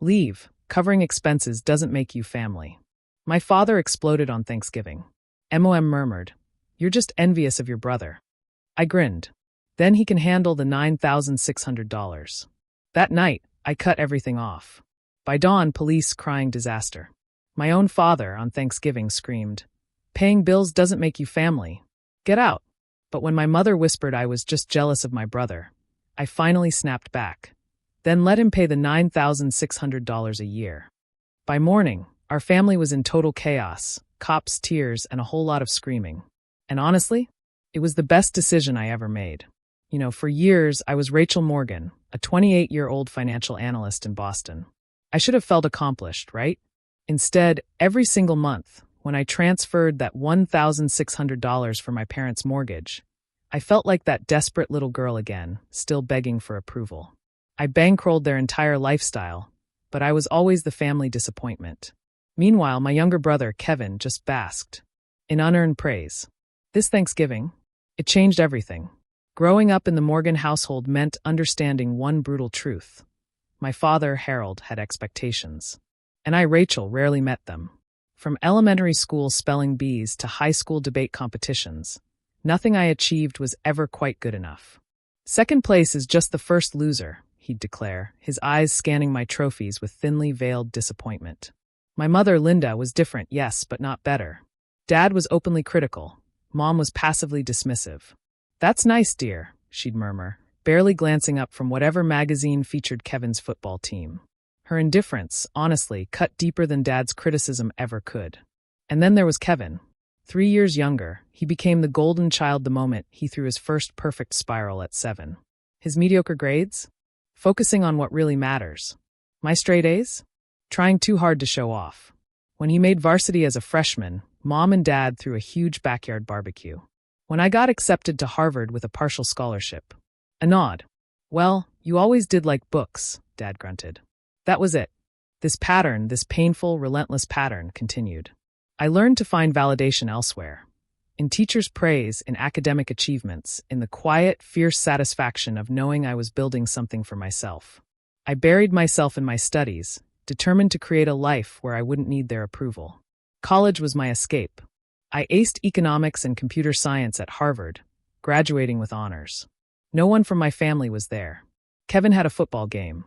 Leave. Covering expenses doesn't make you family. My father exploded on Thanksgiving. MOM murmured, "You're just envious of your brother." I grinned. Then he can handle the $9,600. That night, I cut everything off. By dawn, police crying disaster. My own father, on Thanksgiving, screamed, "Paying bills doesn't make you family. Get out." But when my mother whispered I was just jealous of my brother, I finally snapped back. Then let him pay the $9,600 a year. By morning, our family was in total chaos, cops, tears, and a whole lot of screaming. And honestly, it was the best decision I ever made. For years, I was Rachel Morgan, a 28-year-old financial analyst in Boston. I should have felt accomplished, right? Instead, every single month, when I transferred that $1,600 for my parents' mortgage, I felt like that desperate little girl again, still begging for approval. I bankrolled their entire lifestyle, but I was always the family disappointment. Meanwhile, my younger brother, Kevin, just basked in unearned praise. This Thanksgiving, it changed everything. Growing up in the Morgan household meant understanding one brutal truth. My father, Harold, had expectations. And I, Rachel, rarely met them. From elementary school spelling bees to high school debate competitions, nothing I achieved was ever quite good enough. "Second place is just the first loser," he'd declare, his eyes scanning my trophies with thinly veiled disappointment. My mother, Linda, was different, yes, but not better. Dad was openly critical. Mom was passively dismissive. "That's nice, dear," she'd murmur, barely glancing up from whatever magazine featured Kevin's football team. Her indifference, honestly, cut deeper than Dad's criticism ever could. And then there was Kevin. 3 years younger, he became the golden child the moment he threw his first perfect spiral at 7. His mediocre grades? Focusing on what really matters. My straight A's? Trying too hard to show off. When he made varsity as a freshman, Mom and Dad threw a huge backyard barbecue. When I got accepted to Harvard with a partial scholarship. A nod. "Well, you always did like books," Dad grunted. That was it. This pattern, this painful, relentless pattern, continued. I learned to find validation elsewhere. In teachers' praise, in academic achievements, in the quiet, fierce satisfaction of knowing I was building something for myself. I buried myself in my studies, determined to create a life where I wouldn't need their approval. College was my escape. I aced economics and computer science at Harvard, graduating with honors. No one from my family was there. Kevin had a football game.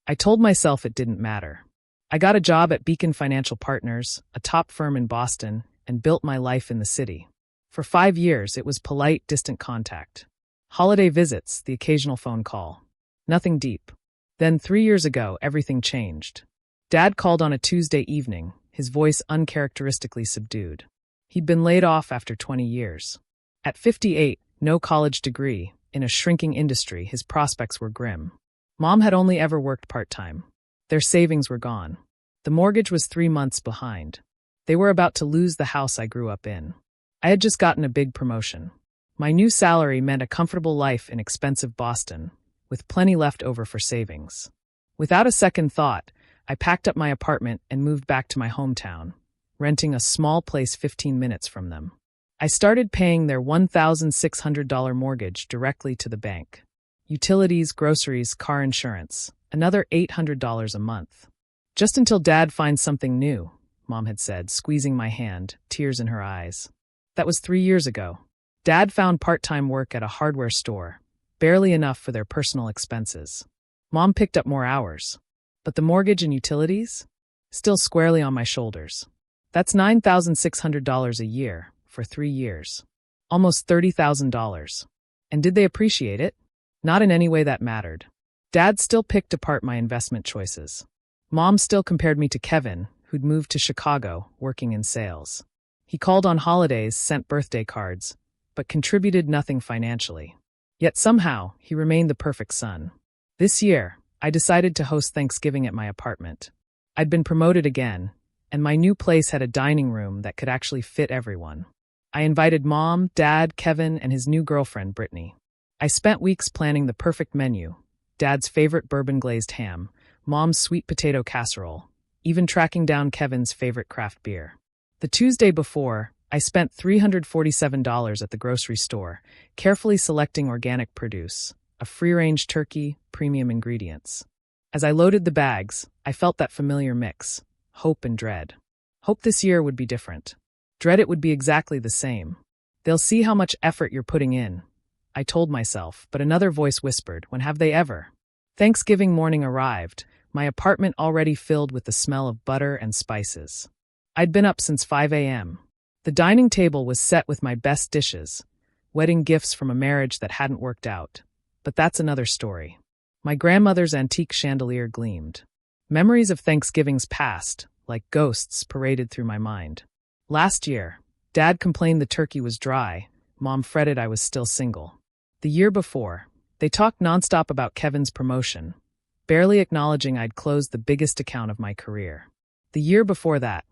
I told myself it didn't matter. I got a job at Beacon Financial Partners, a top firm in Boston, and built my life in the city. For 5 years, it was polite, distant contact. Holiday visits, the occasional phone call. Nothing deep. Then 3 years ago, everything changed. Dad called on a Tuesday evening, his voice uncharacteristically subdued. He'd been laid off after 20 years. At 58, no college degree, in a shrinking industry, his prospects were grim. Mom had only ever worked part-time. Their savings were gone. The mortgage was 3 months behind. They were about to lose the house I grew up in. I had just gotten a big promotion. My new salary meant a comfortable life in expensive Boston, with plenty left over for savings. Without a second thought, I packed up my apartment and moved back to my hometown, renting a small place 15 minutes from them. I started paying their $1,600 mortgage directly to the bank. Utilities, groceries, car insurance, another $800 a month. "Just until Dad finds something new," Mom had said, squeezing my hand, tears in her eyes. That was 3 years ago. Dad found part-time work at a hardware store, barely enough for their personal expenses. Mom picked up more hours. But the mortgage and utilities? Still squarely on my shoulders. That's $9,600 a year for 3 years. Almost $30,000. And did they appreciate it? Not in any way that mattered. Dad still picked apart my investment choices. Mom still compared me to Kevin, who'd moved to Chicago, working in sales. He called on holidays, sent birthday cards, but contributed nothing financially. Yet somehow, he remained the perfect son. This year, I decided to host Thanksgiving at my apartment. I'd been promoted again, and my new place had a dining room that could actually fit everyone. I invited Mom, Dad, Kevin, and his new girlfriend, Brittany. I spent weeks planning the perfect menu, Dad's favorite bourbon-glazed ham, Mom's sweet potato casserole, even tracking down Kevin's favorite craft beer. The Tuesday before, I spent $347 at the grocery store, carefully selecting organic produce, a free-range turkey, premium ingredients. As I loaded the bags, I felt that familiar mix, hope and dread. Hope this year would be different. Dread it would be exactly the same. They'll see how much effort you're putting in, I told myself, but another voice whispered, when have they ever? Thanksgiving morning arrived, my apartment already filled with the smell of butter and spices. I'd been up since 5 a.m. The dining table was set with my best dishes, wedding gifts from a marriage that hadn't worked out. But that's another story. My grandmother's antique chandelier gleamed. Memories of Thanksgivings past, like ghosts, paraded through my mind. Last year, Dad complained the turkey was dry, Mom fretted I was still single. The year before, they talked nonstop about Kevin's promotion, barely acknowledging I'd closed the biggest account of my career. The year before that,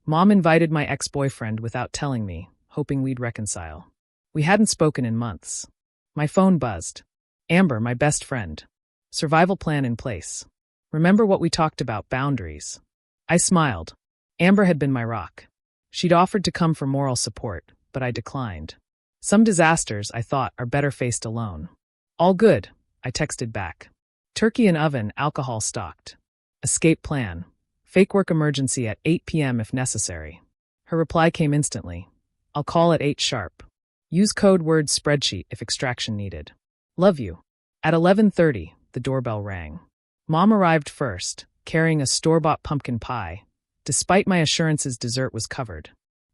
Mom invited my ex-boyfriend without telling me, hoping we'd reconcile. We hadn't spoken in months. My phone buzzed. Amber, my best friend. Survival plan in place. Remember what we talked about, boundaries. I smiled. Amber had been my rock. She'd offered to come for moral support, but I declined. Some disasters, I thought, are better faced alone. All good, I texted back. Turkey in oven, alcohol stocked. Escape plan. Fake work emergency at 8 p.m. if necessary. Her reply came instantly. I'll call at 8 sharp. Use code word spreadsheet if extraction needed. Love you. At 11:30, the doorbell rang. Mom arrived first, carrying a store-bought pumpkin pie. Despite my assurances dessert was covered.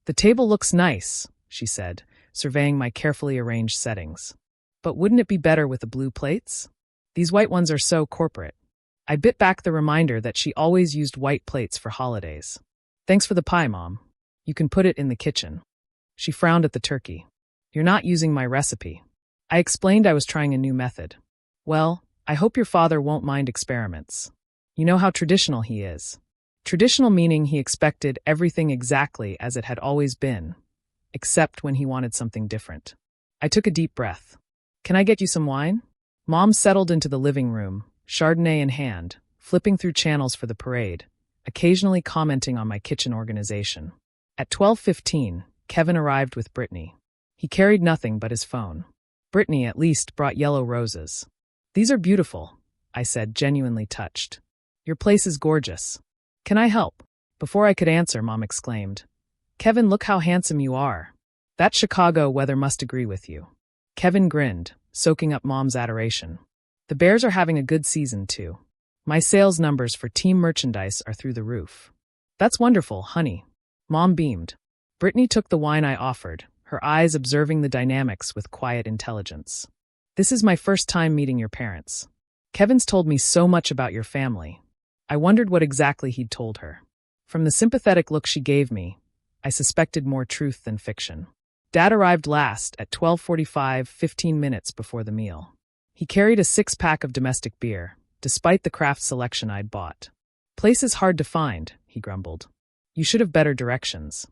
The table looks nice, she said, surveying my carefully arranged settings. But wouldn't it be better with the blue plates? These white ones are so corporate. I bit back the reminder that she always used white plates for holidays. Thanks for the pie, Mom. You can put it in the kitchen. She frowned at the turkey. You're not using my recipe. I explained I was trying a new method. Well, I hope your father won't mind experiments. You know how traditional he is. Traditional meaning he expected everything exactly as it had always been, except when he wanted something different. I took a deep breath. Can I get you some wine? Mom settled into the living room, Chardonnay in hand, flipping through channels for the parade, occasionally commenting on my kitchen organization. At 12:15, Kevin arrived with Brittany. He carried nothing but his phone. Brittany, at least, brought yellow roses. These are beautiful, I said, genuinely touched. Your place is gorgeous. Can I help? Before I could answer, Mom exclaimed. Kevin, look how handsome you are. That Chicago weather must agree with you. Kevin grinned, soaking up Mom's adoration. The Bears are having a good season, too. My sales numbers for team merchandise are through the roof. That's wonderful, honey. Mom beamed. Brittany took the wine I offered, her eyes observing the dynamics with quiet intelligence. This is my first time meeting your parents. Kevin's told me so much about your family. I wondered what exactly he'd told her. From the sympathetic look she gave me, I suspected more truth than fiction. Dad arrived last at 12:45, 15 minutes before the meal. He carried a 6-pack of domestic beer, despite the craft selection I'd bought. Place is hard to find, he grumbled. You should have better directions.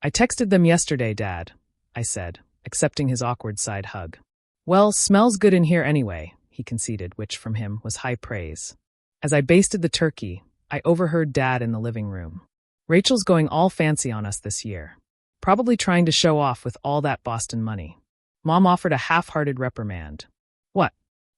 I texted them yesterday, Dad, I said, accepting his awkward side hug. Well, smells good in here anyway, he conceded, which from him was high praise. As I basted the turkey, I overheard Dad in the living room. Rachel's going all fancy on us this year. Probably trying to show off with all that Boston money. Mom offered a half-hearted reprimand. What?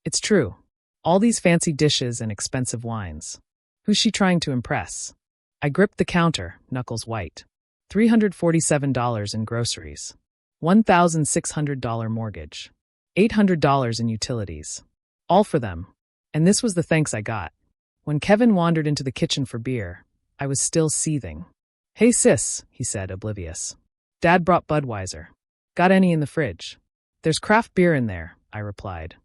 It's true. All these fancy dishes and expensive wines. Who's she trying to impress? I gripped the counter, knuckles white. $347 in groceries. $1,600 mortgage. $800 in utilities. All for them. And this was the thanks I got. When Kevin wandered into the kitchen for beer, I was still seething. Hey sis, he said, oblivious. Dad brought Budweiser. Got any in the fridge? There's craft beer in there, I replied.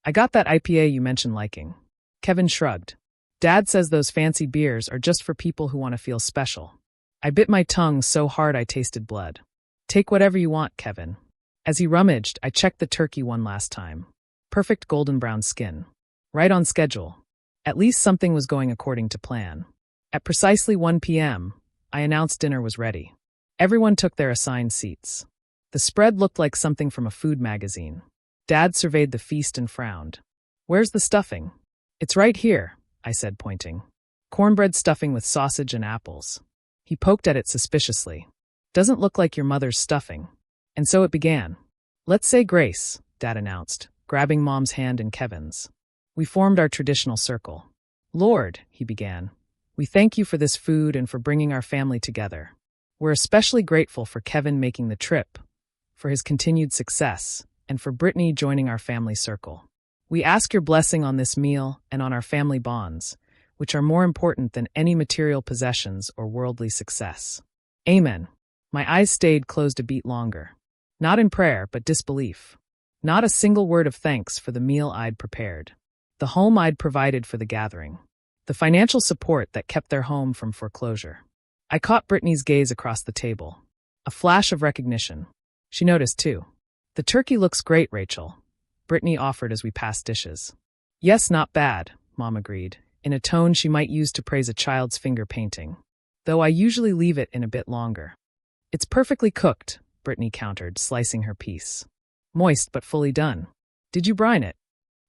I got that IPA you mentioned liking. Kevin shrugged. Dad says those fancy beers are just for people who want to feel special. I bit my tongue so hard I tasted blood. Take whatever you want, Kevin. As he rummaged, I checked the turkey one last time. Perfect golden brown skin. Right on schedule. At least something was going according to plan. At precisely 1 p.m., I announced dinner was ready. Everyone took their assigned seats. The spread looked like something from a food magazine. Dad surveyed the feast and frowned. Where's the stuffing? It's right here, I said, pointing. Cornbread stuffing with sausage and apples. He poked at it suspiciously. Doesn't look like your mother's stuffing. And so it began. Let's say grace, Dad announced, grabbing Mom's hand in Kevin's. We formed our traditional circle. Lord, he began. We thank you for this food and for bringing our family together. We're especially grateful for Kevin making the trip, for his continued success, and for Brittany joining our family circle. We ask your blessing on this meal and on our family bonds, which are more important than any material possessions or worldly success. Amen. My eyes stayed closed a beat longer. Not in prayer, but disbelief. Not a single word of thanks for the meal I'd prepared, the home I'd provided for the gathering, the financial support that kept their home from foreclosure. I caught Brittany's gaze across the table. A flash of recognition. She noticed, too. The turkey looks great, Rachel, Brittany offered as we passed dishes. Yes, not bad, Mom agreed, in a tone she might use to praise a child's finger painting, though I usually leave it in a bit longer. It's perfectly cooked, Brittany countered, slicing her piece. Moist but fully done. Did you brine it?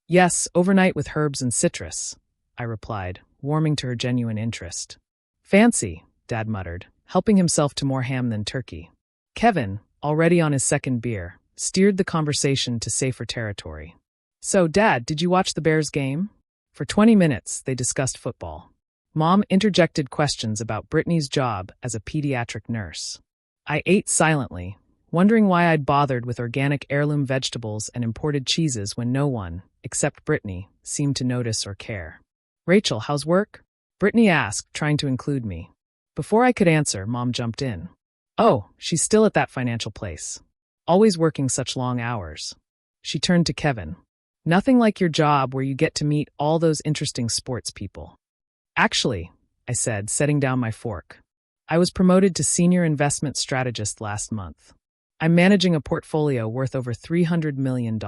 Yes, overnight with herbs and citrus, I replied, warming to her genuine interest. Fancy, Dad muttered, helping himself to more ham than turkey. Kevin, already on his second beer, steered the conversation to safer territory. So, Dad, did you watch the Bears game? For 20 minutes, they discussed football. Mom interjected questions about Brittany's job as a pediatric nurse. I ate silently, wondering why I'd bothered with organic heirloom vegetables and imported cheeses when no one, except Brittany, seemed to notice or care. Rachel, how's work? Brittany asked, trying to include me. Before I could answer, Mom jumped in. Oh, she's still at that financial place. Always working such long hours. She turned to Kevin. Nothing like your job where you get to meet all those interesting sports people. Actually, I said, setting down my fork. I was promoted to senior investment strategist last month. I'm managing a portfolio worth over $300 million.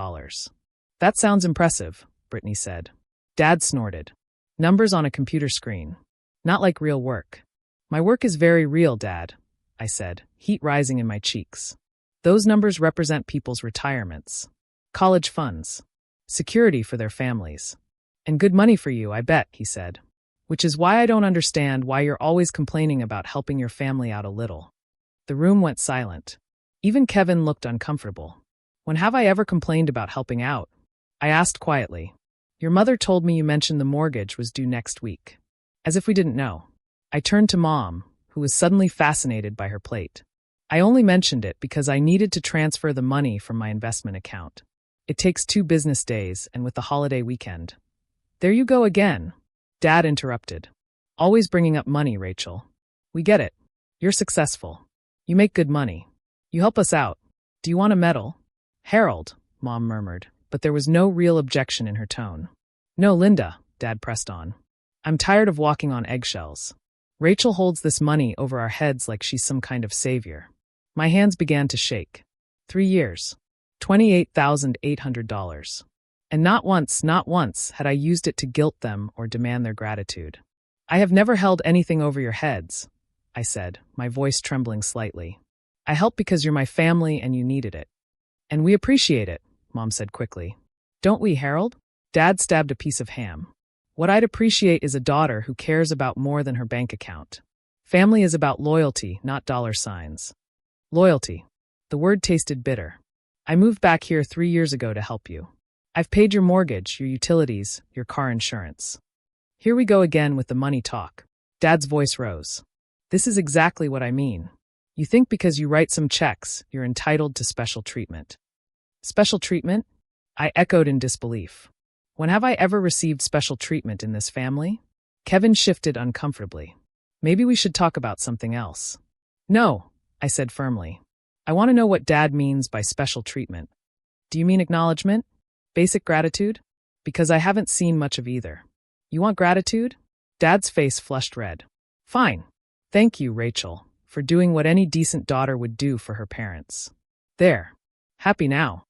That sounds impressive, Brittany said. Dad snorted. Numbers on a computer screen. Not like real work. My work is very real, Dad, I said, heat rising in my cheeks. Those numbers represent people's retirements, college funds, security for their families. And good money for you, I bet, he said. Which is why I don't understand why you're always complaining about helping your family out a little. The room went silent. Even Kevin looked uncomfortable. When have I ever complained about helping out? I asked quietly. Your mother told me you mentioned the mortgage was due next week. As if we didn't know. I turned to Mom, who was suddenly fascinated by her plate. I only mentioned it because I needed to transfer the money from my investment account. It takes 2 business days, and with the holiday weekend. There you go again, Dad interrupted. Always bringing up money, Rachel. We get it. You're successful. You make good money. You help us out. Do you want a medal? Harold, Mom murmured, but there was no real objection in her tone. No, Linda, Dad pressed on. I'm tired of walking on eggshells. Rachel holds this money over our heads like she's some kind of savior. My hands began to shake. 3 years. $28,800. And not once had I used it to guilt them or demand their gratitude. I have never held anything over your heads, I said, my voice trembling slightly. I help because you're my family and you needed it. And we appreciate it, Mom said quickly. Don't we, Harold? Dad stabbed a piece of ham. What I'd appreciate is a daughter who cares about more than her bank account. Family is about loyalty, not dollar signs. Loyalty. The word tasted bitter. I moved back here 3 years ago to help you. I've paid your mortgage, your utilities, your car insurance. Here we go again with the money talk. Dad's voice rose. This is exactly what I mean. You think because you write some checks, you're entitled to special treatment. Special treatment? I echoed in disbelief. When have I ever received special treatment in this family? Kevin shifted uncomfortably. Maybe we should talk about something else. No, I said firmly. I want to know what Dad means by special treatment. Do you mean acknowledgement? Basic gratitude? Because I haven't seen much of either. You want gratitude? Dad's face flushed red. Fine. Thank you, Rachel, for doing what any decent daughter would do for her parents. There. Happy now.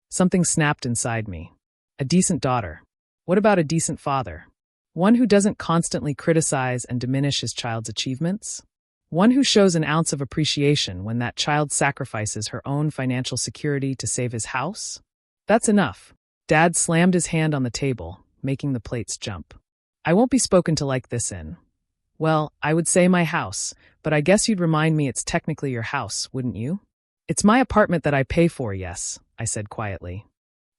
Something snapped inside me. A decent daughter. What about a decent father? One who doesn't constantly criticize and diminish his child's achievements? One who shows an ounce of appreciation when that child sacrifices her own financial security to save his house? That's enough. Dad slammed his hand on the table, making the plates jump. I won't be spoken to like this in. Well, I would say my house, but I guess you'd remind me it's technically your house, wouldn't you? It's my apartment that I pay for, yes, I said quietly.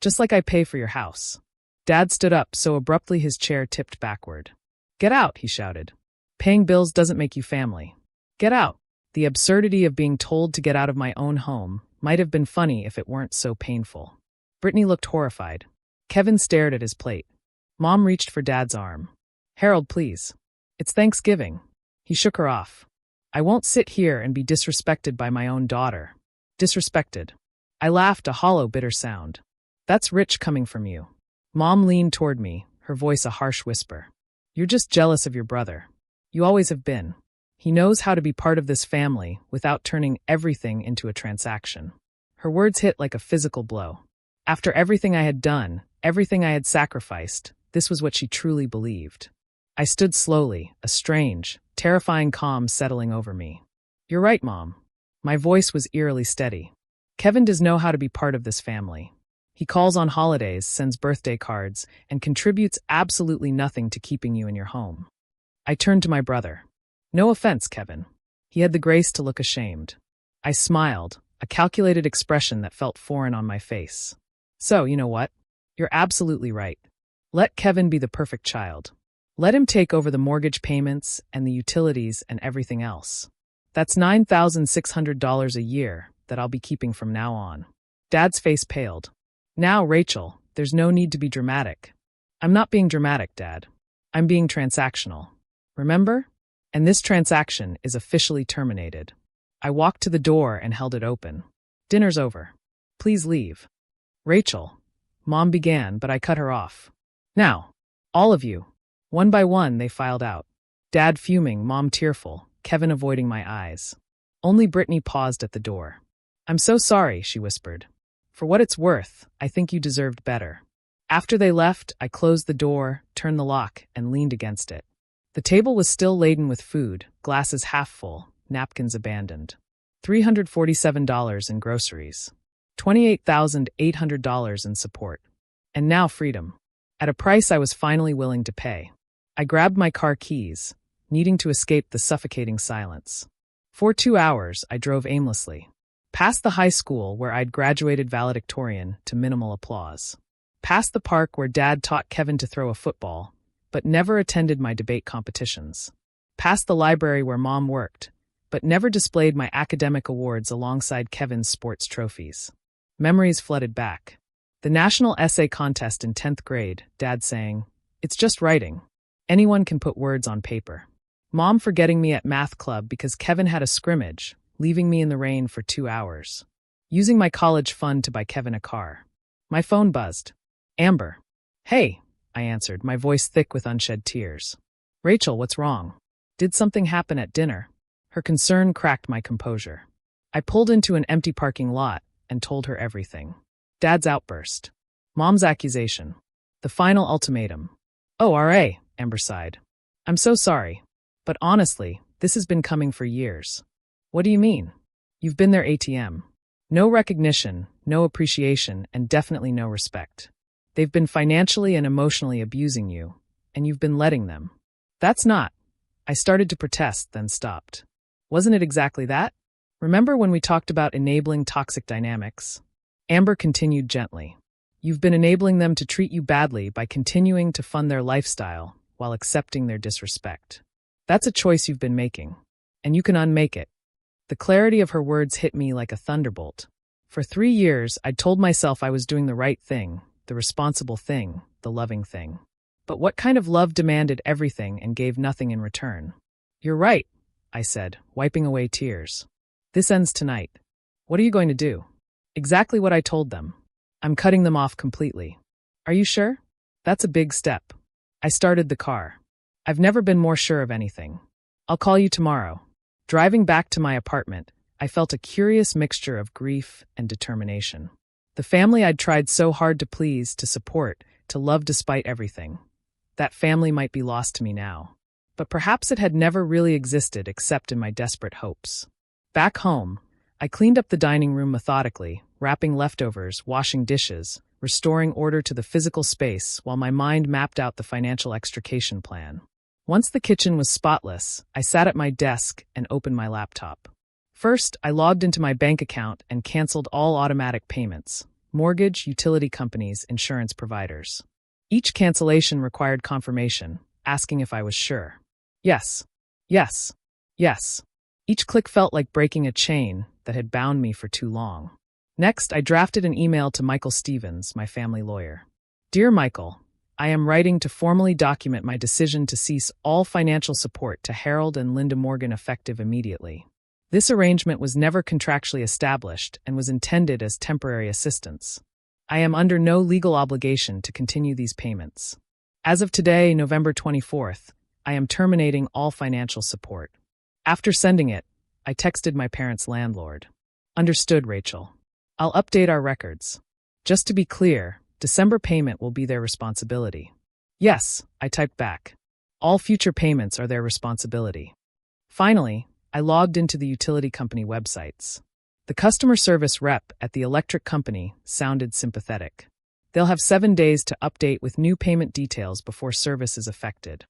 Just like I pay for your house. Dad stood up so abruptly his chair tipped backward. Get out, he shouted. Paying bills doesn't make you family. Get out. The absurdity of being told to get out of my own home might have been funny if it weren't so painful. Brittany looked horrified. Kevin stared at his plate. Mom reached for Dad's arm. Harold, please. It's Thanksgiving. He shook her off. I won't sit here and be disrespected by my own daughter. Disrespected. I laughed, a hollow, bitter sound. That's rich coming from you. Mom leaned toward me, her voice a harsh whisper. You're just jealous of your brother. You always have been. He knows how to be part of this family without turning everything into a transaction. Her words hit like a physical blow. After everything I had done, everything I had sacrificed, this was what she truly believed. I stood slowly, a strange, terrifying calm settling over me. You're right, Mom. My voice was eerily steady. Kevin does know how to be part of this family. He calls on holidays, sends birthday cards, and contributes absolutely nothing to keeping you in your home. I turned to my brother. No offense, Kevin. He had the grace to look ashamed. I smiled, a calculated expression that felt foreign on my face. So, you know what? You're absolutely right. Let Kevin be the perfect child. Let him take over the mortgage payments and the utilities and everything else. That's $9,600 a year that I'll be keeping from now on. Dad's face paled. Now, Rachel, there's no need to be dramatic. I'm not being dramatic, Dad. I'm being transactional. Remember? And this transaction is officially terminated. I walked to the door and held it open. Dinner's over. Please leave. Rachel, Mom began, but I cut her off. Now, all of you. One by one, they filed out. Dad fuming, Mom tearful, Kevin avoiding my eyes. Only Brittany paused at the door. I'm so sorry, she whispered. For what it's worth, I think you deserved better. After they left, I closed the door, turned the lock, and leaned against it. The table was still laden with food, glasses half full, napkins abandoned. $347 in groceries. $28,800 in support. And now freedom. At a price I was finally willing to pay. I grabbed my car keys, needing to escape the suffocating silence. For 2 hours, I drove aimlessly. Past the high school where I'd graduated valedictorian to minimal applause. Past the park where Dad taught Kevin to throw a football, but never attended my debate competitions. Past the library where Mom worked, but never displayed my academic awards alongside Kevin's sports trophies. Memories flooded back. The national essay contest in 10th grade, Dad saying, "It's just writing. Anyone can put words on paper." Mom forgetting me at math club because Kevin had a scrimmage, leaving me in the rain for 2 hours. Using my college fund to buy Kevin a car. My phone buzzed. Amber. Hey, I answered, my voice thick with unshed tears. Rachel, what's wrong? Did something happen at dinner? Her concern cracked my composure. I pulled into an empty parking lot and told her everything. Dad's outburst. Mom's accusation. The final ultimatum. Oh, R.A., Amber sighed. I'm so sorry. But honestly, this has been coming for years. What do you mean? You've been their ATM. No recognition, no appreciation, and definitely no respect. They've been financially and emotionally abusing you, and you've been letting them. That's not. I started to protest, then stopped. Wasn't it exactly that? Remember when we talked about enabling toxic dynamics? Amber continued gently. You've been enabling them to treat you badly by continuing to fund their lifestyle while accepting their disrespect. That's a choice you've been making, and you can unmake it. The clarity of her words hit me like a thunderbolt. For 3 years, I'd told myself I was doing the right thing, the responsible thing, the loving thing. But what kind of love demanded everything and gave nothing in return? You're right, I said, wiping away tears. This ends tonight. What are you going to do? Exactly what I told them. I'm cutting them off completely. Are you sure? That's a big step. I started the car. I've never been more sure of anything. I'll call you tomorrow. Driving back to my apartment, I felt a curious mixture of grief and determination. The family I'd tried so hard to please, to support, to love despite everything. That family might be lost to me now. But perhaps it had never really existed except in my desperate hopes. Back home, I cleaned up the dining room methodically, wrapping leftovers, washing dishes, restoring order to the physical space while my mind mapped out the financial extrication plan. Once the kitchen was spotless, I sat at my desk and opened my laptop. First, I logged into my bank account and canceled all automatic payments: mortgage, utility companies, insurance providers. Each cancellation required confirmation, asking if I was sure. Yes. Yes. Yes. Each click felt like breaking a chain that had bound me for too long. Next, I drafted an email to Michael Stevens, my family lawyer. Dear Michael, I am writing to formally document my decision to cease all financial support to Harold and Linda Morgan effective immediately. This arrangement was never contractually established and was intended as temporary assistance. I am under no legal obligation to continue these payments. As of today, November 24th, I am terminating all financial support. After sending it, I texted my parents' landlord. Understood, Rachel. I'll update our records. Just to be clear, December payment will be their responsibility. Yes, I typed back. All future payments are their responsibility. Finally, I logged into the utility company websites. The customer service rep at the electric company sounded sympathetic. They'll have 7 days to update with new payment details before service is affected.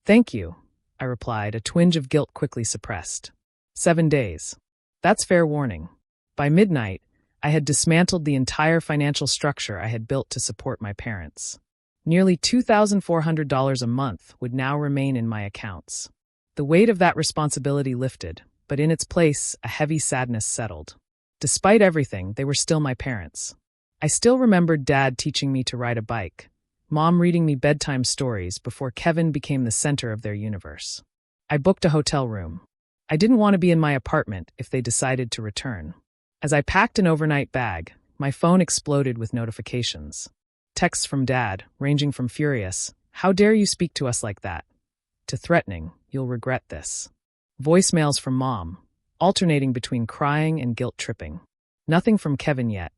Thank you, I replied, a twinge of guilt quickly suppressed. 7 days. That's fair warning. By midnight, I had dismantled the entire financial structure I had built to support my parents. Nearly $2,400 a month would now remain in my accounts. The weight of that responsibility lifted, but in its place, a heavy sadness settled. Despite everything, they were still my parents. I still remembered Dad teaching me to ride a bike, Mom reading me bedtime stories before Kevin became the center of their universe. I booked a hotel room. I didn't want to be in my apartment if they decided to return. As I packed an overnight bag, my phone exploded with notifications. Texts from Dad, ranging from furious, "How dare you speak to us like that?" to threatening, "You'll regret this." Voicemails from Mom, alternating between crying and guilt-tripping. Nothing from Kevin yet.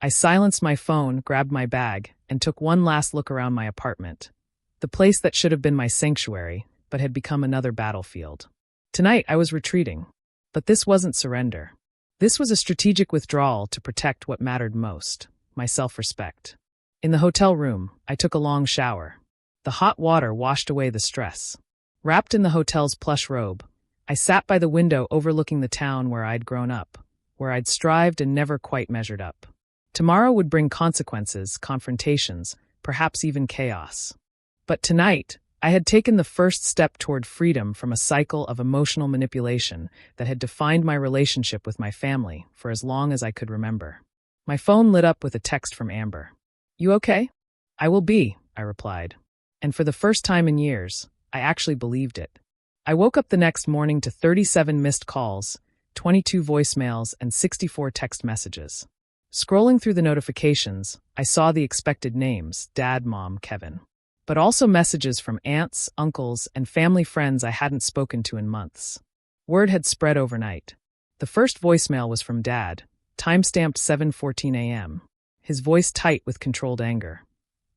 I silenced my phone, grabbed my bag, and took one last look around my apartment. The place that should have been my sanctuary, but had become another battlefield. Tonight I was retreating. But this wasn't surrender. This was a strategic withdrawal to protect what mattered most, my self-respect. In the hotel room, I took a long shower. The hot water washed away the stress. Wrapped in the hotel's plush robe, I sat by the window overlooking the town where I'd grown up, where I'd strived and never quite measured up. Tomorrow would bring consequences, confrontations, perhaps even chaos. But tonight, I had taken the first step toward freedom from a cycle of emotional manipulation that had defined my relationship with my family for as long as I could remember. My phone lit up with a text from Amber. "You okay?" "I will be," I replied. And for the first time in years, I actually believed it. I woke up the next morning to 37 missed calls, 22 voicemails, and 64 text messages. Scrolling through the notifications, I saw the expected names, Dad, Mom, Kevin. But also messages from aunts, uncles, and family friends I hadn't spoken to in months. Word had spread overnight. The first voicemail was from Dad, timestamped 7:14 a.m., his voice tight with controlled anger.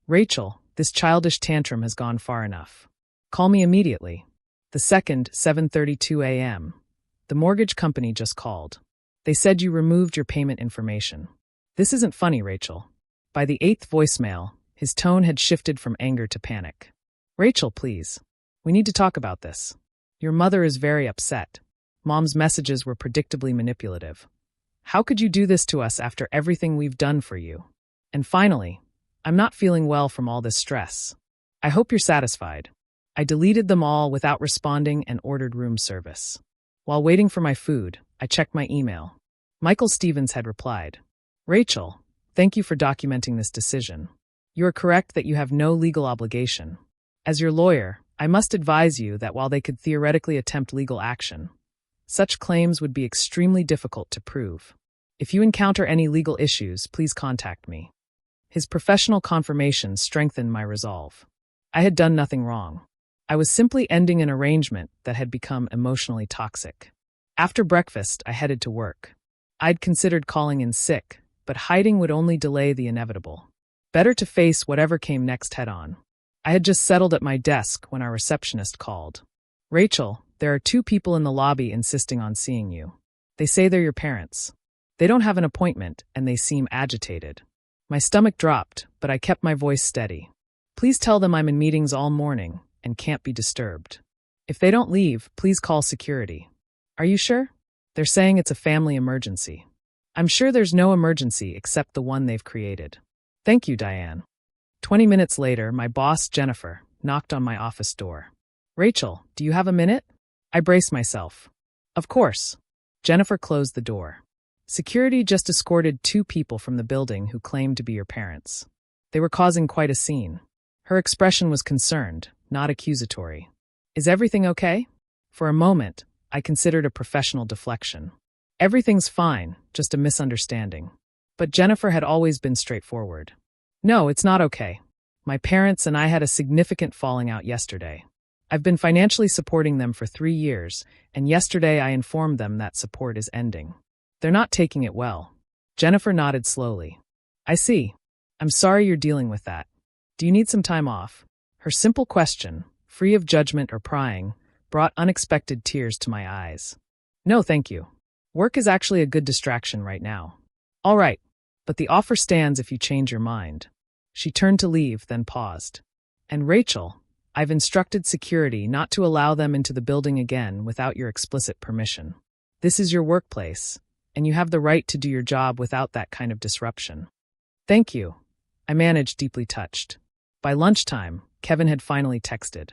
"Rachel, this childish tantrum has gone far enough. Call me immediately." The second, 7:32 a.m. "The mortgage company just called. They said you removed your payment information. This isn't funny, Rachel." By the 8th voicemail, his tone had shifted from anger to panic. "Rachel, please. We need to talk about this. Your mother is very upset." Mom's messages were predictably manipulative. "How could you do this to us after everything we've done for you?" And finally, "I'm not feeling well from all this stress. I hope you're satisfied." I deleted them all without responding and ordered room service. While waiting for my food, I checked my email. Michael Stevens had replied, "Rachel, thank you for documenting this decision. You are correct that you have no legal obligation. As your lawyer, I must advise you that while they could theoretically attempt legal action, such claims would be extremely difficult to prove. If you encounter any legal issues, please contact me." His professional confirmation strengthened my resolve. I had done nothing wrong. I was simply ending an arrangement that had become emotionally toxic. After breakfast, I headed to work. I'd considered calling in sick, but hiding would only delay the inevitable. Better to face whatever came next head-on. I had just settled at my desk when our receptionist called. "Rachel, there are 2 people in the lobby insisting on seeing you. They say they're your parents. They don't have an appointment, and they seem agitated." My stomach dropped, but I kept my voice steady. "Please tell them I'm in meetings all morning and can't be disturbed. If they don't leave, please call security." "Are you sure?" "They're saying it's a family emergency." "I'm sure there's no emergency except the one they've created." "Thank you, Diane." 20 minutes later, my boss, Jennifer, knocked on my office door. "Rachel, do you have a minute?" I braced myself. Of course. Jennifer closed the door. Security just escorted 2 people from the building who claimed to be your parents. They were causing quite a scene. Her expression was concerned, not accusatory. Is everything okay? For a moment, I considered a professional deflection. Everything's fine, just a misunderstanding. But Jennifer had always been straightforward. No, it's not okay. My parents and I had a significant falling out yesterday. I've been financially supporting them for 3 years, and yesterday I informed them that support is ending. They're not taking it well. Jennifer nodded slowly. I see. I'm sorry you're dealing with that. Do you need some time off? Her simple question, free of judgment or prying, brought unexpected tears to my eyes. No, thank you. Work is actually a good distraction right now. All right, but the offer stands if you change your mind. She turned to leave, then paused. And Rachel, I've instructed security not to allow them into the building again without your explicit permission. This is your workplace, and you have the right to do your job without that kind of disruption. Thank you. I managed, deeply touched. By lunchtime, Kevin had finally texted.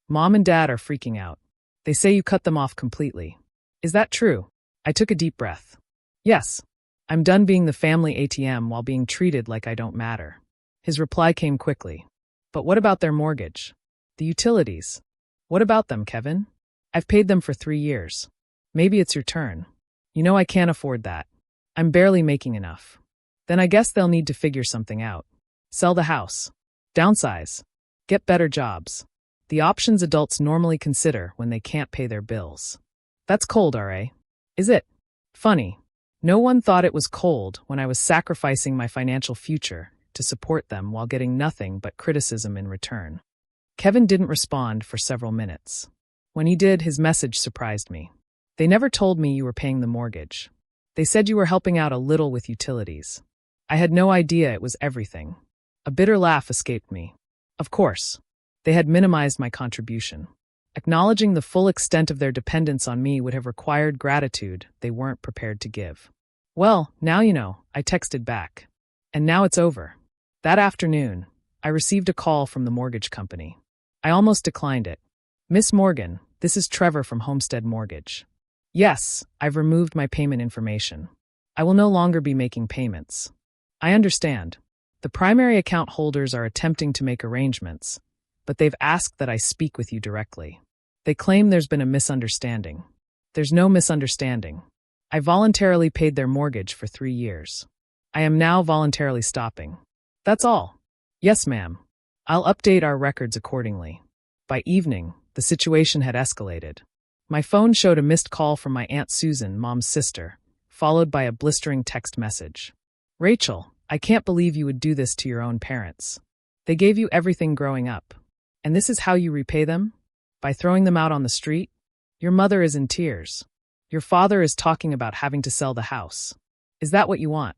Mom and Dad are freaking out. They say you cut them off completely. Is that true? I took a deep breath. Yes. I'm done being the family ATM while being treated like I don't matter. His reply came quickly. But what about their mortgage? The utilities? What about them, Kevin? I've paid them for 3 years. Maybe it's your turn. You know I can't afford that. I'm barely making enough. Then I guess they'll need to figure something out. Sell the house. Downsize. Get better jobs. The options adults normally consider when they can't pay their bills. That's cold, R.A. Is it? Funny. No one thought it was cold when I was sacrificing my financial future to support them while getting nothing but criticism in return. Kevin didn't respond for several minutes. When he did, his message surprised me. They never told me you were paying the mortgage. They said you were helping out a little with utilities. I had no idea it was everything. A bitter laugh escaped me. Of course. They had minimized my contribution. Acknowledging the full extent of their dependence on me would have required gratitude they weren't prepared to give. Well, now you know, I texted back. And now it's over. That afternoon, I received a call from the mortgage company. I almost declined it. Miss Morgan, this is Trevor from Homestead Mortgage. Yes, I've removed my payment information. I will no longer be making payments. I understand. The primary account holders are attempting to make arrangements, but they've asked that I speak with you directly. They claim there's been a misunderstanding. There's no misunderstanding. I voluntarily paid their mortgage for 3 years. I am now voluntarily stopping. That's all. Yes, ma'am. I'll update our records accordingly. By evening, the situation had escalated. My phone showed a missed call from my Aunt Susan, Mom's sister, followed by a blistering text message. Rachel, I can't believe you would do this to your own parents. They gave you everything growing up. And this is how you repay them? By throwing them out on the street? Your mother is in tears. Your father is talking about having to sell the house. Is that what you want?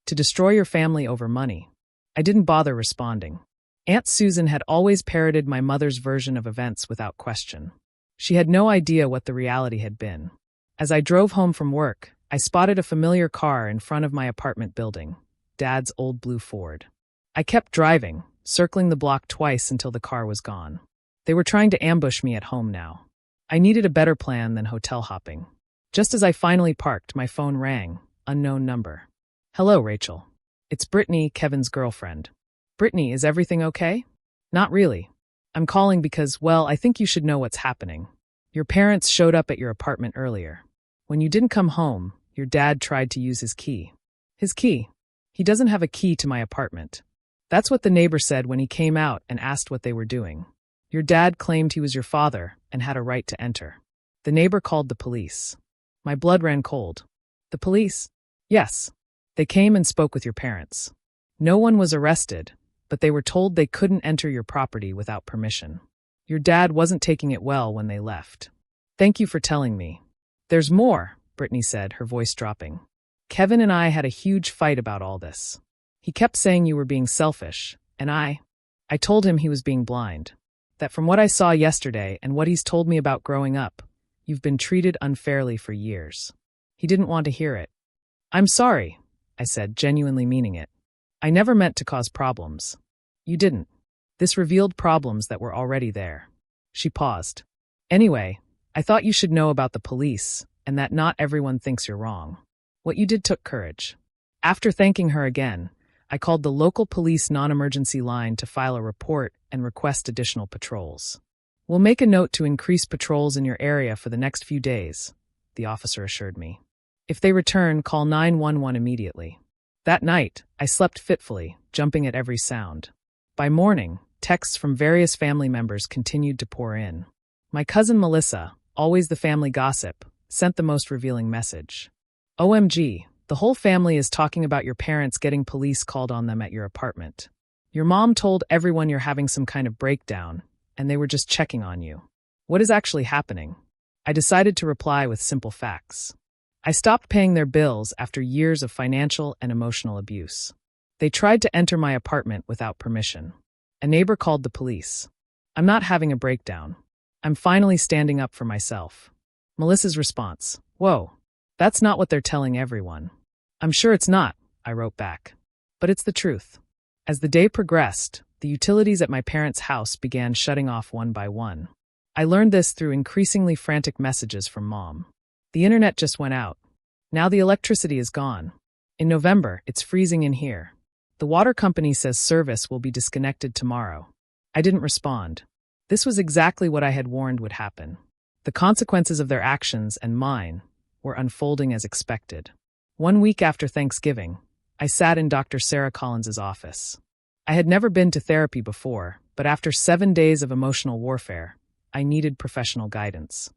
To destroy your family over money? I didn't bother responding. Aunt Susan had always parroted my mother's version of events without question. She had no idea what the reality had been. As I drove home from work, I spotted a familiar car in front of my apartment building, Dad's old blue Ford. I kept driving, circling the block twice until the car was gone. They were trying to ambush me at home now. I needed a better plan than hotel hopping. Just as I finally parked, my phone rang, unknown number. Hello, Rachel. It's Brittany, Kevin's girlfriend. Brittany, is everything okay? Not really. I'm calling because, well, I think you should know what's happening. Your parents showed up at your apartment earlier. When you didn't come home, your dad tried to use his key. His key? He doesn't have a key to my apartment. That's what the neighbor said when he came out and asked what they were doing. Your dad claimed he was your father and had a right to enter. The neighbor called the police. My blood ran cold. The police? Yes. They came and spoke with your parents. No one was arrested, but they were told they couldn't enter your property without permission. Your dad wasn't taking it well when they left. Thank you for telling me. There's more, Brittany said, her voice dropping. Kevin and I had a huge fight about all this. He kept saying you were being selfish, and I told him he was being blind. That from what I saw yesterday and what he's told me about growing up, you've been treated unfairly for years. He didn't want to hear it. I'm sorry, I said, genuinely meaning it. I never meant to cause problems. You didn't. This revealed problems that were already there. She paused. Anyway, I thought you should know about the police and that not everyone thinks you're wrong. What you did took courage. After thanking her again, I called the local police non-emergency line to file a report and request additional patrols. We'll make a note to increase patrols in your area for the next few days, the officer assured me. If they return, call 911 immediately. That night, I slept fitfully, jumping at every sound. By morning, texts from various family members continued to pour in. My cousin Melissa, always the family gossip, sent the most revealing message. OMG, the whole family is talking about your parents getting police called on them at your apartment. Your mom told everyone you're having some kind of breakdown, and they were just checking on you. What is actually happening? I decided to reply with simple facts. I stopped paying their bills after years of financial and emotional abuse. They tried to enter my apartment without permission. A neighbor called the police. I'm not having a breakdown. I'm finally standing up for myself. Melissa's response, whoa, that's not what they're telling everyone. I'm sure it's not, I wrote back. But it's the truth. As the day progressed, the utilities at my parents' house began shutting off one by one. I learned this through increasingly frantic messages from Mom. The internet just went out. Now the electricity is gone. In November, it's freezing in here. The water company says service will be disconnected tomorrow. I didn't respond. This was exactly what I had warned would happen. The consequences of their actions and mine were unfolding as expected. 1 week after Thanksgiving, I sat in Dr. Sarah Collins's office. I had never been to therapy before, but after 7 days of emotional warfare, I needed professional guidance.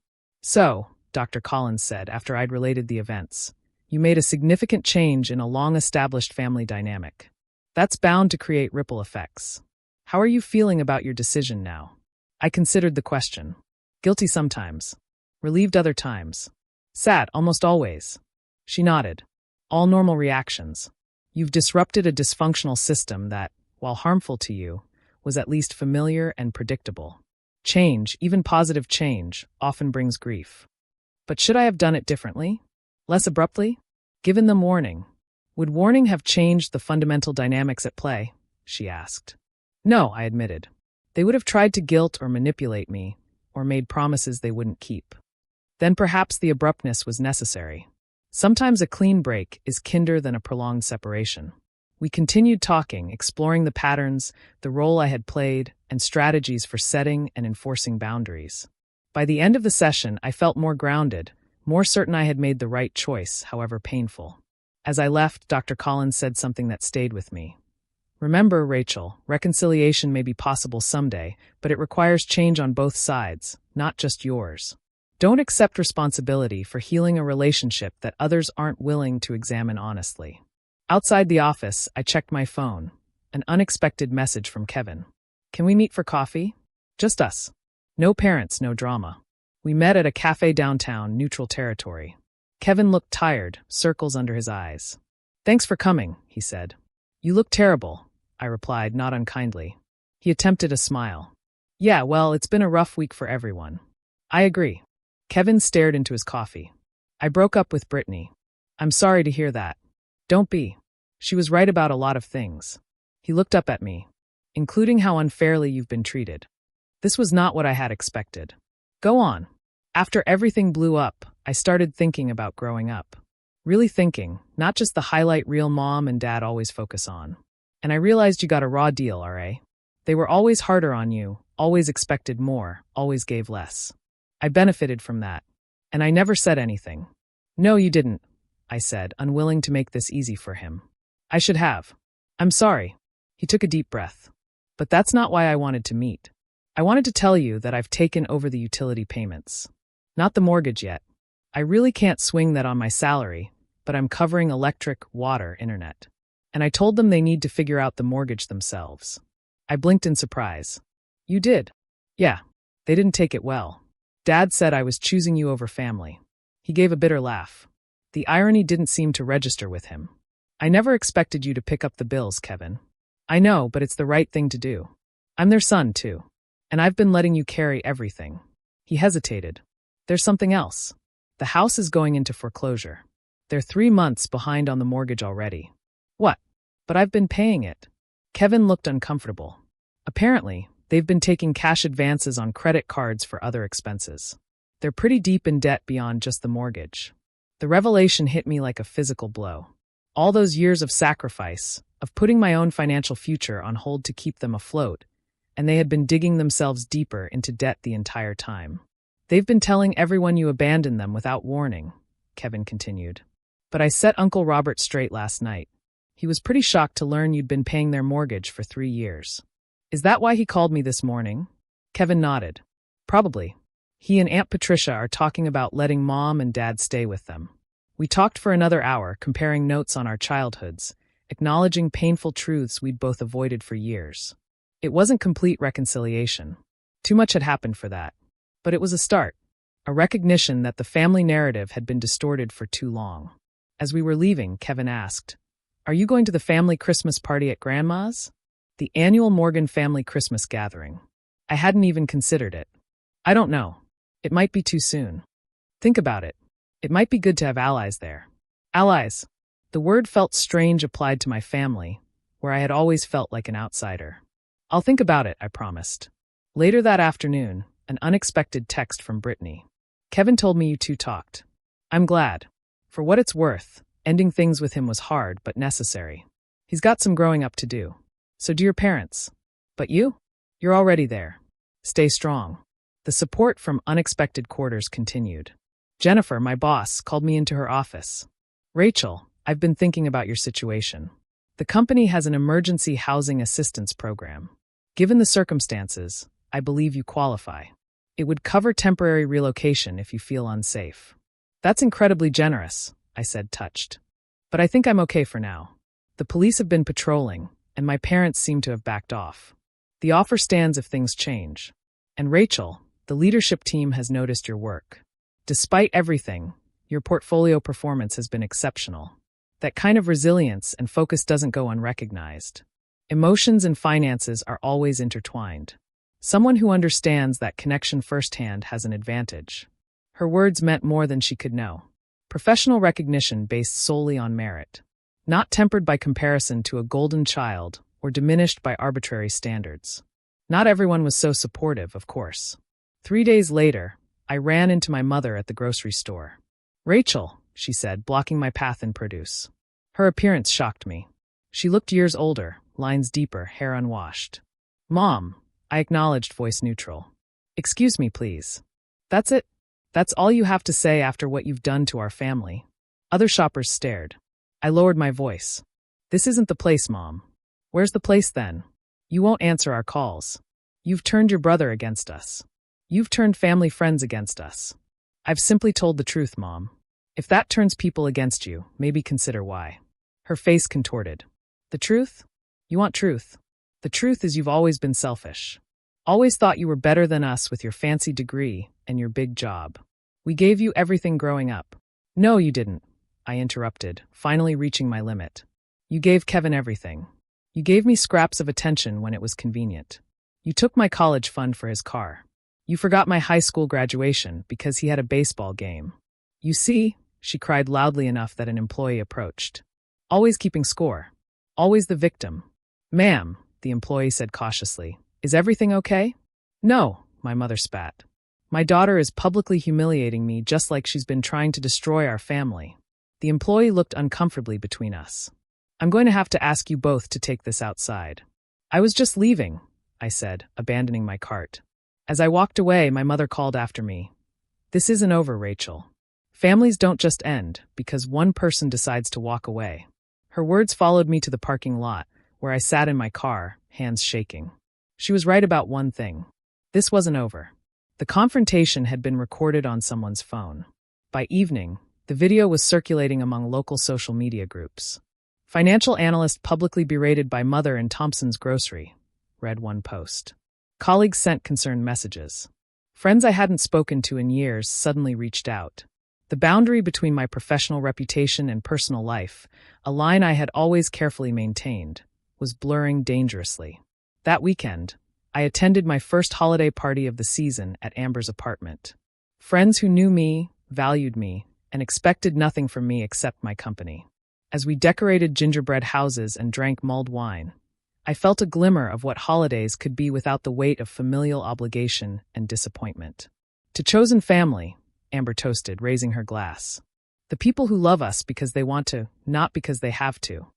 So, Dr. Collins said after I'd related the events, you made a significant change in a long-established family dynamic. That's bound to create ripple effects. How are you feeling about your decision now? I considered the question. Guilty sometimes. Relieved other times. Sad almost always. She nodded. All normal reactions. You've disrupted a dysfunctional system that, while harmful to you, was at least familiar and predictable. Change, even positive change, often brings grief. But should I have done it differently? Less abruptly? Given them warning. Would warning have changed the fundamental dynamics at play? She asked. No, I admitted. They would have tried to guilt or manipulate me, or made promises they wouldn't keep. Then perhaps the abruptness was necessary. Sometimes a clean break is kinder than a prolonged separation. We continued talking, exploring the patterns, the role I had played, and strategies for setting and enforcing boundaries. By the end of the session, I felt more grounded, more certain I had made the right choice, however painful. As I left, Dr. Collins said something that stayed with me. Remember, Rachel, reconciliation may be possible someday, but it requires change on both sides, not just yours. Don't accept responsibility for healing a relationship that others aren't willing to examine honestly. Outside the office, I checked my phone. An unexpected message from Kevin. Can we meet for coffee? Just us. No parents, no drama. We met at a cafe downtown, neutral territory. Kevin looked tired, circles under his eyes. Thanks for coming, he said. You look terrible, I replied, not unkindly. He attempted a smile. Yeah, well, it's been a rough week for everyone. I agree. Kevin stared into his coffee. I broke up with Brittany. I'm sorry to hear that. Don't be. She was right about a lot of things. He looked up at me, including how unfairly you've been treated. This was not what I had expected. Go on. After everything blew up, I started thinking about growing up. Really thinking, not just the highlight reel mom and dad always focus on. And I realized you got a raw deal, RA. They were always harder on you, always expected more, always gave less. I benefited from that. And I never said anything. No, you didn't, I said, unwilling to make this easy for him. I should have. I'm sorry. He took a deep breath. But that's not why I wanted to meet. I wanted to tell you that I've taken over the utility payments. Not the mortgage yet. I really can't swing that on my salary, but I'm covering electric, water, internet. And I told them they need to figure out the mortgage themselves. I blinked in surprise. You did? Yeah. They didn't take it well. Dad said I was choosing you over family. He gave a bitter laugh. The irony didn't seem to register with him. I never expected you to pick up the bills, Kevin. I know, but it's the right thing to do. I'm their son, too. And I've been letting you carry everything. He hesitated. There's something else. The house is going into foreclosure. They're 3 months behind on the mortgage already. What? But I've been paying it. Kevin looked uncomfortable. Apparently, they've been taking cash advances on credit cards for other expenses. They're pretty deep in debt beyond just the mortgage. The revelation hit me like a physical blow. All those years of sacrifice, of putting my own financial future on hold to keep them afloat, and they had been digging themselves deeper into debt the entire time. They've been telling everyone you abandoned them without warning, Kevin continued. But I set Uncle Robert straight last night. He was pretty shocked to learn you'd been paying their mortgage for 3 years. Is that why he called me this morning? Kevin nodded. Probably. He and Aunt Patricia are talking about letting Mom and Dad stay with them. We talked for another hour, comparing notes on our childhoods, acknowledging painful truths we'd both avoided for years. It wasn't complete reconciliation. Too much had happened for that. But it was a start, a recognition that the family narrative had been distorted for too long. As we were leaving, Kevin asked, "Are you going to the family Christmas party at Grandma's?" The annual Morgan family Christmas gathering. I hadn't even considered it. I don't know. It might be too soon. Think about it. It might be good to have allies there. Allies. The word felt strange applied to my family, where I had always felt like an outsider. I'll think about it, I promised. Later that afternoon, an unexpected text from Brittany. Kevin told me you two talked. I'm glad. For what it's worth, ending things with him was hard but necessary. He's got some growing up to do. So do your parents. But you? You're already there. Stay strong. The support from unexpected quarters continued. Jennifer, my boss, called me into her office. Rachel, I've been thinking about your situation. The company has an emergency housing assistance program. Given the circumstances, I believe you qualify. It would cover temporary relocation if you feel unsafe. That's incredibly generous, I said, touched. But I think I'm okay for now. The police have been patrolling, and my parents seem to have backed off. The offer stands if things change. And Rachel, the leadership team has noticed your work. Despite everything, your portfolio performance has been exceptional. That kind of resilience and focus doesn't go unrecognized. Emotions and finances are always intertwined. Someone who understands that connection firsthand has an advantage. Her words meant more than she could know. Professional recognition based solely on merit. Not tempered by comparison to a golden child or diminished by arbitrary standards. Not everyone was so supportive, of course. 3 days later, I ran into my mother at the grocery store. Rachel, she said, blocking my path in produce. Her appearance shocked me. She looked years older, lines deeper, hair unwashed. Mom, I acknowledged, voice neutral. Excuse me, please. That's it? That's all you have to say after what you've done to our family? Other shoppers stared. I lowered my voice. This isn't the place, Mom. Where's the place then? You won't answer our calls. You've turned your brother against us. You've turned family friends against us. I've simply told the truth, Mom. If that turns people against you, maybe consider why. Her face contorted. The truth? You want truth? The truth is you've always been selfish. Always thought you were better than us with your fancy degree and your big job. We gave you everything growing up. No, you didn't, I interrupted, finally reaching my limit. You gave Kevin everything. You gave me scraps of attention when it was convenient. You took my college fund for his car. You forgot my high school graduation because he had a baseball game. You see, she cried loudly enough that an employee approached. Always keeping score. Always the victim. Ma'am, the employee said cautiously, is everything okay? No, my mother spat. My daughter is publicly humiliating me just like she's been trying to destroy our family. The employee looked uncomfortably between us. I'm going to have to ask you both to take this outside. I was just leaving, I said, abandoning my cart. As I walked away, my mother called after me. This isn't over, Rachel. Families don't just end because one person decides to walk away. Her words followed me to the parking lot, where I sat in my car, hands shaking. She was right about one thing. This wasn't over. The confrontation had been recorded on someone's phone. By evening, the video was circulating among local social media groups. Financial analyst publicly berated by mother in Thompson's grocery, read one post. Colleagues sent concerned messages. Friends I hadn't spoken to in years suddenly reached out. The boundary between my professional reputation and personal life, a line I had always carefully maintained, was blurring dangerously. That weekend, I attended my first holiday party of the season at Amber's apartment. Friends who knew me, valued me, and expected nothing from me except my company. As we decorated gingerbread houses and drank mulled wine, I felt a glimmer of what holidays could be without the weight of familial obligation and disappointment. To chosen family, Amber toasted, raising her glass. The people who love us because they want to, not because they have to.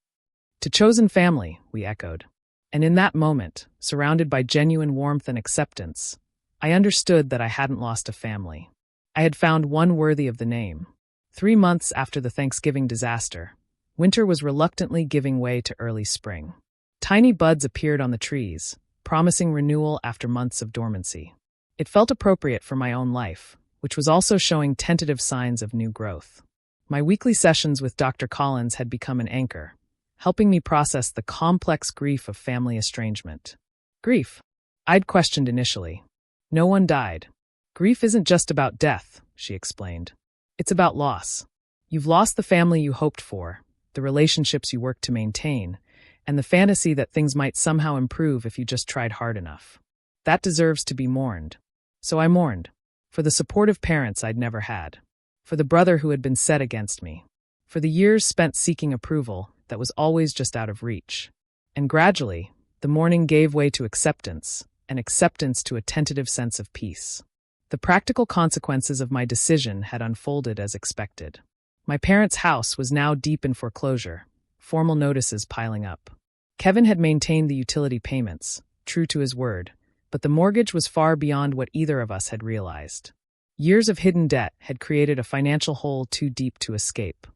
To chosen family, we echoed. And in that moment, surrounded by genuine warmth and acceptance, I understood that I hadn't lost a family. I had found one worthy of the name. 3 months after the Thanksgiving disaster, winter was reluctantly giving way to early spring. Tiny buds appeared on the trees, promising renewal after months of dormancy. It felt appropriate for my own life, which was also showing tentative signs of new growth. My weekly sessions with Dr. Collins had become an anchor, helping me process the complex grief of family estrangement. Grief? I'd questioned initially. No one died. Grief isn't just about death, she explained. It's about loss. You've lost the family you hoped for, the relationships you worked to maintain, and the fantasy that things might somehow improve if you just tried hard enough. That deserves to be mourned. So I mourned. For the supportive parents I'd never had. For the brother who had been set against me. For the years spent seeking approval that was always just out of reach. And gradually, the mourning gave way to acceptance, and acceptance to a tentative sense of peace. The practical consequences of my decision had unfolded as expected. My parents' house was now deep in foreclosure, formal notices piling up. Kevin had maintained the utility payments, true to his word, but the mortgage was far beyond what either of us had realized. Years of hidden debt had created a financial hole too deep to escape.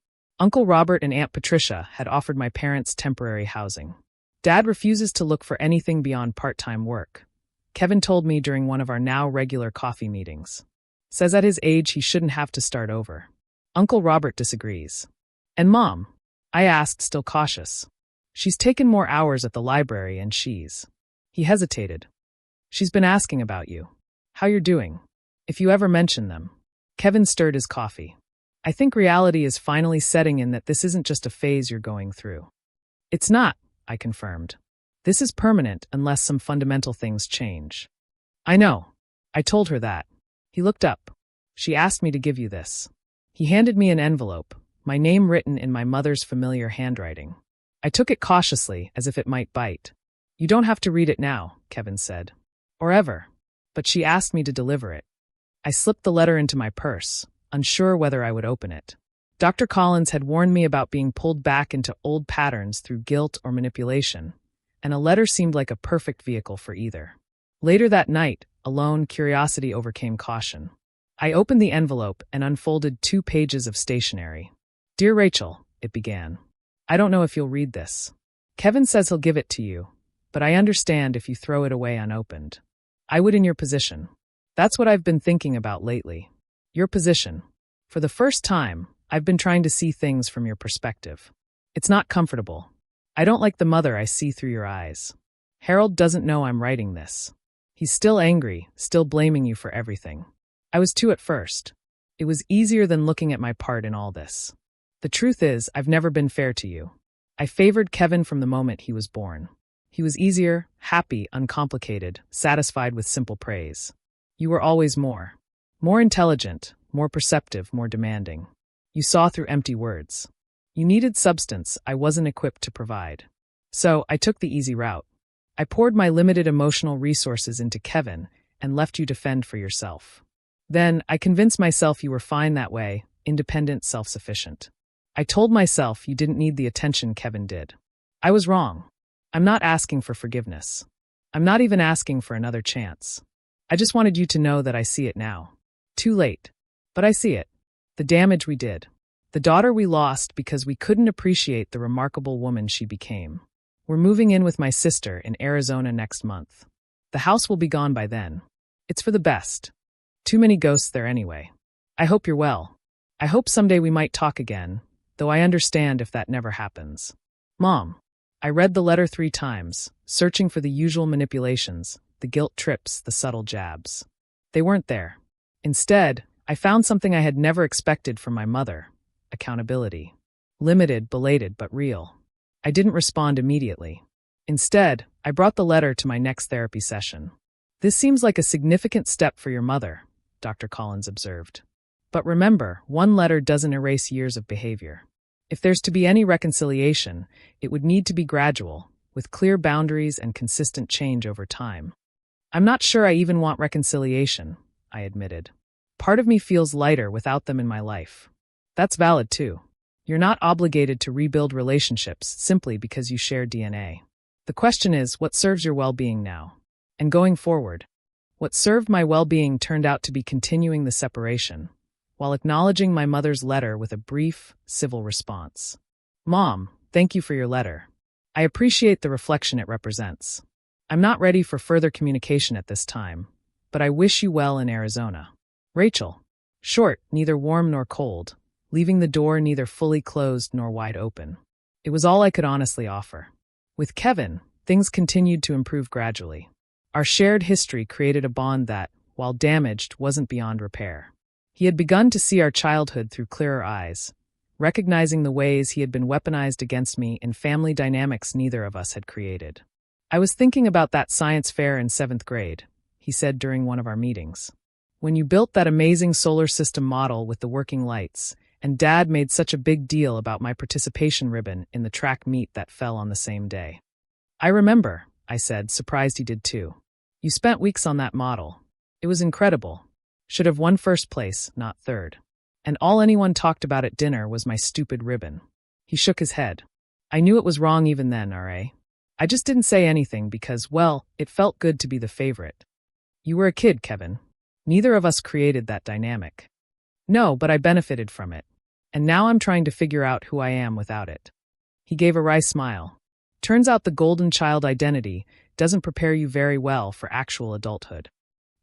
Uncle Robert and Aunt Patricia had offered my parents temporary housing. Dad refuses to look for anything beyond part-time work, Kevin told me during one of our now regular coffee meetings. Says at his age he shouldn't have to start over. Uncle Robert disagrees. And Mom? I asked, still cautious. She's taken more hours at the library and she's... He hesitated. She's been asking about you. How you're doing. If you ever mention them. Kevin stirred his coffee. I think reality is finally setting in that this isn't just a phase you're going through. It's not, I confirmed. This is permanent unless some fundamental things change. I know. I told her that. He looked up. She asked me to give you this. He handed me an envelope, my name written in my mother's familiar handwriting. I took it cautiously, as if it might bite. You don't have to read it now, Kevin said. Or ever. But she asked me to deliver it. I slipped the letter into my purse, unsure whether I would open it. Dr. Collins had warned me about being pulled back into old patterns through guilt or manipulation, and a letter seemed like a perfect vehicle for either. Later that night, alone, curiosity overcame caution. I opened the envelope and unfolded 2 pages of stationery. Dear Rachel, it began. I don't know if you'll read this. Kevin says he'll give it to you, but I understand if you throw it away unopened. I would in your position. That's what I've been thinking about lately. Your position. For the first time, I've been trying to see things from your perspective. It's not comfortable. I don't like the mother I see through your eyes. Harold doesn't know I'm writing this. He's still angry, still blaming you for everything. I was too at first. It was easier than looking at my part in all this. The truth is, I've never been fair to you. I favored Kevin from the moment he was born. He was easier, happy, uncomplicated, satisfied with simple praise. You were always more. More intelligent, more perceptive, more demanding. You saw through empty words. You needed substance I wasn't equipped to provide. So I took the easy route. I poured my limited emotional resources into Kevin and left you to fend for yourself. Then I convinced myself you were fine that way, independent, self-sufficient. I told myself you didn't need the attention Kevin did. I was wrong. I'm not asking for forgiveness. I'm not even asking for another chance. I just wanted you to know that I see it now. Too late. But I see it. The damage we did. The daughter we lost because we couldn't appreciate the remarkable woman she became. We're moving in with my sister in Arizona next month. The house will be gone by then. It's for the best. Too many ghosts there anyway. I hope you're well. I hope someday we might talk again, though I understand if that never happens. Mom. I read the letter 3 times, searching for the usual manipulations, the guilt trips, the subtle jabs. They weren't there. Instead, I found something I had never expected from my mother. Accountability. Limited, belated, but real. I didn't respond immediately. Instead, I brought the letter to my next therapy session. This seems like a significant step for your mother, Dr. Collins observed. But remember, one letter doesn't erase years of behavior. If there's to be any reconciliation, it would need to be gradual, with clear boundaries and consistent change over time. I'm not sure I even want reconciliation, I admitted. Part of me feels lighter without them in my life. That's valid too. You're not obligated to rebuild relationships simply because you share DNA. The question is, what serves your well-being now? And going forward, what served my well-being turned out to be continuing the separation, while acknowledging my mother's letter with a brief, civil response. Mom, thank you for your letter. I appreciate the reflection it represents. I'm not ready for further communication at this time, but I wish you well in Arizona. Rachel. Short, neither warm nor cold, leaving the door neither fully closed nor wide open. It was all I could honestly offer. With Kevin, things continued to improve gradually. Our shared history created a bond that, while damaged, wasn't beyond repair. He had begun to see our childhood through clearer eyes, recognizing the ways he had been weaponized against me in family dynamics neither of us had created. I was thinking about that science fair in 7th grade, he said during one of our meetings. When you built that amazing solar system model with the working lights, and Dad made such a big deal about my participation ribbon in the track meet that fell on the same day. I remember, I said, surprised he did too. You spent weeks on that model. It was incredible. Should have won first place, not third. And all anyone talked about at dinner was my stupid ribbon. He shook his head. I knew it was wrong even then, R.A. I just didn't say anything because, well, it felt good to be the favorite. You were a kid, Kevin. Neither of us created that dynamic. No, but I benefited from it. And now I'm trying to figure out who I am without it. He gave a wry smile. Turns out the golden child identity doesn't prepare you very well for actual adulthood.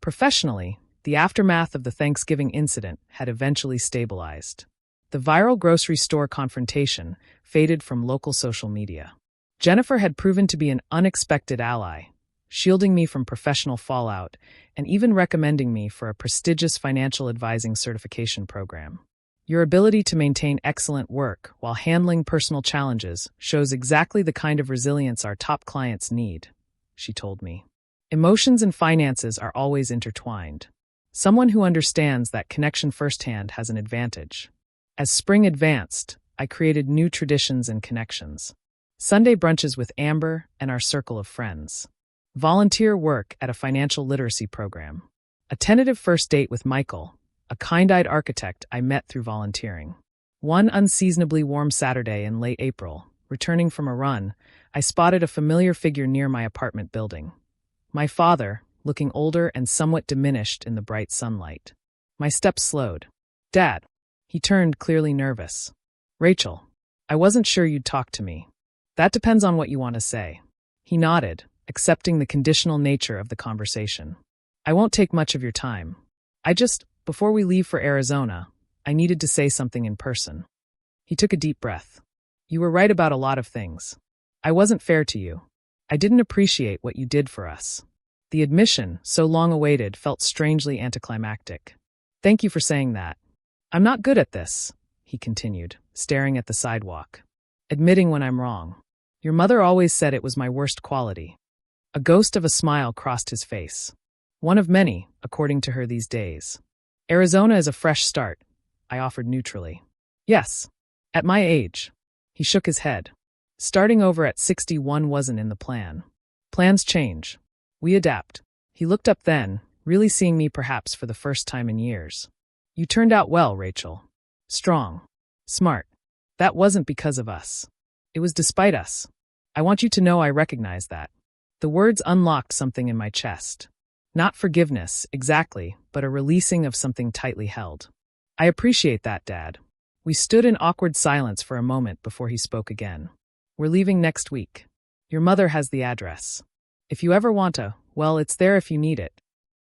Professionally, the aftermath of the Thanksgiving incident had eventually stabilized. The viral grocery store confrontation faded from local social media. Jennifer had proven to be an unexpected ally, shielding me from professional fallout and even recommending me for a prestigious financial advising certification program. Your ability to maintain excellent work while handling personal challenges shows exactly the kind of resilience our top clients need, she told me. Emotions and finances are always intertwined. Someone who understands that connection firsthand has an advantage. As spring advanced, I created new traditions and connections. Sunday brunches with Amber and our circle of friends. Volunteer work at a financial literacy program. A tentative first date with Michael, a kind-eyed architect I met through volunteering. One unseasonably warm Saturday in late April, returning from a run, I spotted a familiar figure near my apartment building. My father, looking older and somewhat diminished in the bright sunlight. My steps slowed. Dad. He turned, clearly nervous. Rachel. I wasn't sure you'd talk to me. That depends on what you want to say. He nodded, accepting the conditional nature of the conversation. I won't take much of your time. Before we leave for Arizona, I needed to say something in person. He took a deep breath. You were right about a lot of things. I wasn't fair to you. I didn't appreciate what you did for us. The admission, so long awaited, felt strangely anticlimactic. Thank you for saying that. I'm not good at this, he continued, staring at the sidewalk. Admitting when I'm wrong. Your mother always said it was my worst quality. A ghost of a smile crossed his face. One of many, according to her these days. Arizona is a fresh start, I offered neutrally. Yes. At my age. He shook his head. Starting over at 61 wasn't in the plan. Plans change. We adapt. He looked up then, really seeing me perhaps for the first time in years. You turned out well, Rachel. Strong. Smart. That wasn't because of us. It was despite us. I want you to know I recognize that. The words unlocked something in my chest. Not forgiveness, exactly, but a releasing of something tightly held. I appreciate that, Dad. We stood in awkward silence for a moment before he spoke again. We're leaving next week. Your mother has the address. If you ever want to, well, it's there if you need it.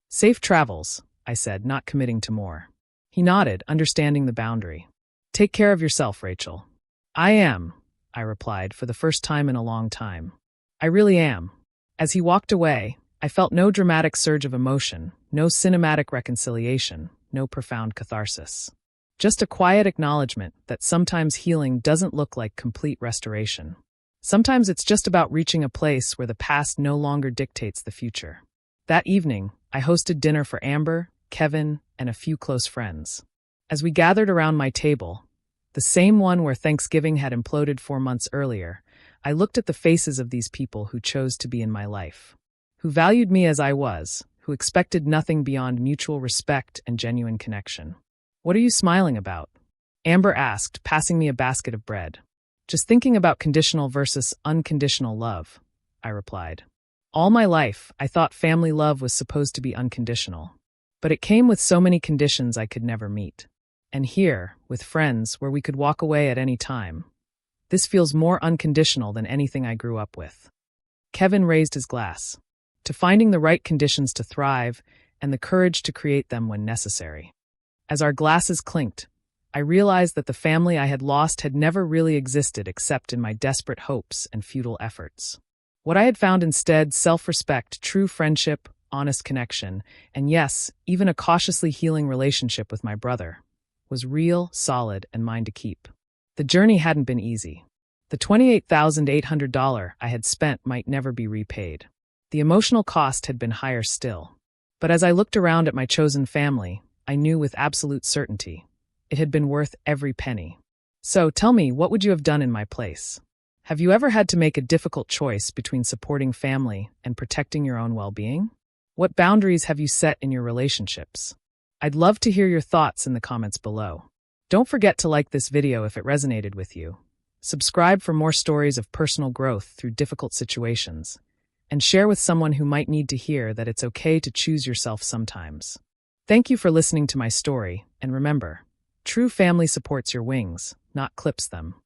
Safe travels, I said, not committing to more. He nodded, understanding the boundary. Take care of yourself, Rachel. I am, I replied, for the first time in a long time. I really am. As he walked away, I felt no dramatic surge of emotion, no cinematic reconciliation, no profound catharsis. Just a quiet acknowledgement that sometimes healing doesn't look like complete restoration. Sometimes it's just about reaching a place where the past no longer dictates the future. That evening, I hosted dinner for Amber, Kevin, and a few close friends. As we gathered around my table, the same one where Thanksgiving had imploded 4 months earlier, I looked at the faces of these people who chose to be in my life, who valued me as I was, who expected nothing beyond mutual respect and genuine connection. "What are you smiling about?" Amber asked, passing me a basket of bread. "Just thinking about conditional versus unconditional love," I replied. All my life, I thought family love was supposed to be unconditional. But it came with so many conditions I could never meet. And here, with friends, where we could walk away at any time, this feels more unconditional than anything I grew up with. Kevin raised his glass to finding the right conditions to thrive and the courage to create them when necessary. As our glasses clinked, I realized that the family I had lost had never really existed except in my desperate hopes and futile efforts. What I had found instead, self-respect, true friendship, honest connection, and yes, even a cautiously healing relationship with my brother, was real, solid, and mine to keep. The journey hadn't been easy. The $28,800 I had spent might never be repaid. The emotional cost had been higher still. But as I looked around at my chosen family, I knew with absolute certainty it had been worth every penny. So tell me, what would you have done in my place? Have you ever had to make a difficult choice between supporting family and protecting your own well-being? What boundaries have you set in your relationships? I'd love to hear your thoughts in the comments below. Don't forget to like this video if it resonated with you. Subscribe for more stories of personal growth through difficult situations, and share with someone who might need to hear that it's okay to choose yourself sometimes. Thank you for listening to my story, and remember, true family supports your wings, not clips them.